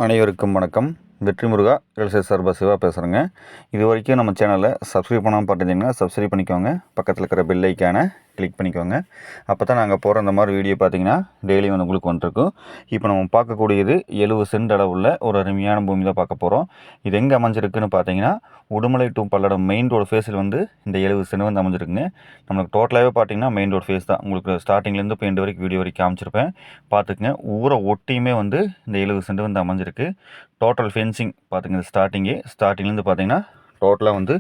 அனைவருக்கும் வணக்கம். வெற்றி முருகா ரியல் எஸ்டேட் சார்பாக சிவா பேசுகிறேங்க. இது வரைக்கும் நம்ம சேனலை சப்ஸ்கிரைப் பண்ணாமல் பார்த்துட்டிங்கன்னா சப்ஸ்கிரைப் பண்ணிக்கோங்க. பக்கத்தில் இருக்கிற பெல் ஐக்கானை கிளிக் பண்ணிக்கோங்க. அப்போ தான் நாங்கள் போகிற அந்த மாதிரி வீடியோ பார்த்தீங்கன்னா டெய்லி வந்து உங்களுக்கு வந்துருக்கும். இப்போ நம்ம பார்க்கக்கூடியது 70 சென்ட் அளவுள்ள ஒரு அருமையான பூமி தான் பார்க்க போகிறோம். இது எங்கே அமைஞ்சிருக்குன்னு பார்த்தீங்கன்னா Udumalai to Palladam main road ஃபேஸில் வந்து இந்த 70 சென்ட் வந்து அமைஞ்சிருக்குங்க. நம்மளுக்கு டோட்டலாகவே பார்த்தீங்கன்னா மெயின் ரோடு ஃபேஸ் தான். உங்களுக்கு ஸ்டார்டிங்லேருந்து இப்போ எண்டு வரைக்கும் வீடியோ வரைக்கும் காமிச்சிருப்பேன், பார்த்துக்குங்க. ஊரை ஒட்டியுமே வந்து இந்த 70 சென்ட் வந்து அமைஞ்சிருக்கு. டோட்டல் ஃபென்சிங் பார்த்துங்க. ஸ்டார்டிங்லேருந்து பார்த்தீங்கன்னா டோட்டலாக வந்து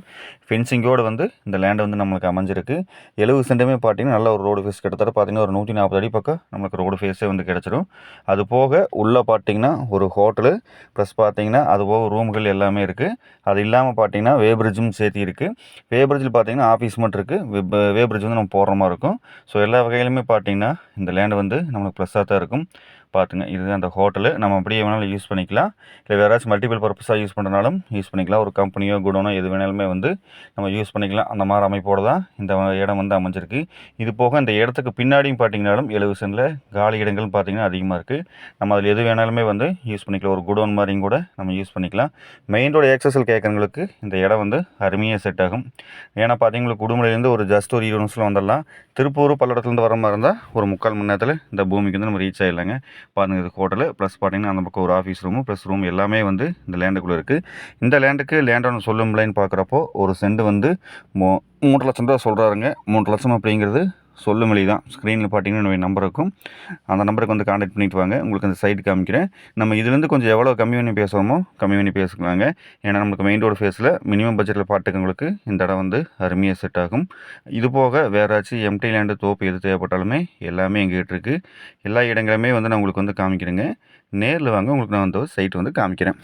ஃபென்சிங்கோடு வந்து இந்த லேண்டு வந்து நம்மளுக்கு அமைஞ்சிருக்கு. 70 சென்ட்டுமே பார்த்தீங்கன்னா நல்ல ஒரு ரோடு ஃபேஸ், கிட்டத்தட்ட பார்த்தீங்கன்னா ஒரு 140 அடி பக்கம் நம்மளுக்கு ரோடு ஃபேஸே வந்து கிடச்சிரும். அது போக உள்ளே பார்த்தீங்கன்னா ஒரு ஹோட்டலு ப்ளஸ் பார்த்தீங்கன்னா அது போக ரூம்கள் எல்லாமே இருக்குது. அது இல்லாமல் பார்த்தீங்கன்னா வேப்ரிட்ஜும் சேர்த்து இருக்குது. வேப்ரிட்ஜில் பார்த்தீங்கன்னா ஆஃபீஸ் மட்டும் இருக்குது. வேப்ரிட்ஜ் வந்து நம்ம போடுற மாதிரி இருக்கும். ஸோ எல்லா வகையிலுமே பார்த்தீங்கன்னா இந்த லேண்டு வந்து நம்மளுக்கு ப்ளஸ்ஸாக தான் இருக்கும். பார்த்துங்க, இதுதான் அந்த ஹோட்டலு. நம்ம அப்படியே வேணாலும் யூஸ் பண்ணிக்கலாம், இல்லை வேறு ஏதாச்சும் மல்டிபிள் பர்பஸாக யூஸ் பண்ணுறனாலும் யூஸ் பண்ணிக்கலாம். ஒரு கம்பெனியோ குடோனோ எது வேணாலுமே வந்து நம்ம யூஸ் பண்ணிக்கலாம். அந்த மாதிரி அமைப்போடு தான் இந்த இடம் வந்து அமைஞ்சிருக்கு. இது போக இந்த இடத்துக்கு பின்னாடியும் பார்த்தீங்கன்னாலும் 70 சென்டில் காலி இடங்கள் பார்த்தீங்கன்னா அதிகமாக இருக்குது. நம்ம அதில் எது வேணாலுமே வந்து யூஸ் பண்ணிக்கலாம். ஒரு குடோன் மாதிரியும் கூட நம்ம யூஸ் பண்ணிக்கலாம். மெயின் ரோடு ஆக்சஸில் கேட்குறவங்களுக்கு இந்த இடம் வந்து அருமையாக செட் ஆகும். ஏன்னா பார்த்தீங்கன்னா குடும்பலேருந்து ஒரு ஜஸ்ட் ஒரு 20 நிமிஷத்தில் வந்துடலாம். திருப்பூர் பல்லடத்துலேருந்து வர மாதிரி இருந்தால் ஒரு 3/4 மணி நேரத்தில் இந்த பூமிக்கு வந்து நம்ம ரீச் ஆகிடலாங்க. பாருங்கள், இது ஹோட்டலு ப்ளஸ் பார்த்தீங்கன்னா அந்த பக்கம் ஒரு ஆஃபீஸ் ரூமு ப்ளஸ் ரூம் எல்லாமே வந்து இந்த லேண்டுக்குள்ளே இருக்குது. இந்த லேண்டுக்கு லேண்டோட சொல்லும் விலைன்னு பார்க்குறப்போ ஒரு சென்ட் வந்து 3 லட்சம் ரூபா சொல்கிறாருங்க. 3 லட்சம் அப்படிங்கிறது சொல்லும் விலை தான். ஸ்க்ரீனில் பார்த்தீங்கன்னா என்னுடைய நம்பர் இருக்கும். அந்த நம்பருக்கு வந்து கான்டாக்ட் பண்ணிட்டு வாங்க. உங்களுக்கு அந்த சைட் காமிக்கிறேன். நம்ம இதுலேருந்து கொஞ்சம் எவ்வளோ கம்மி பண்ணி பேசுகிறோமோ கம்மி பண்ணி பேசிக்கலாங்க. ஏன்னா நமக்கு மெயின் ரோடு ஃபேஸில் மினிமம் பட்ஜெட்டில் பார்த்துக்கவங்களுக்கு இந்த இடம் வந்து அருமையாக செட் ஆகும். இது போக வேறு ஏதாச்சும் எம்டி லேண்டு தோப்பு எது தேவைப்பட்டாலுமே எல்லாமே எங்ககிட்ட இருக்குது. எல்லா இடங்களுமே வந்து நான் உங்களுக்கு வந்து காமிக்கிறேங்க. நேரில் வாங்க, உங்களுக்கு நான் வந்து சைட் வந்து காமிக்கிறேன்.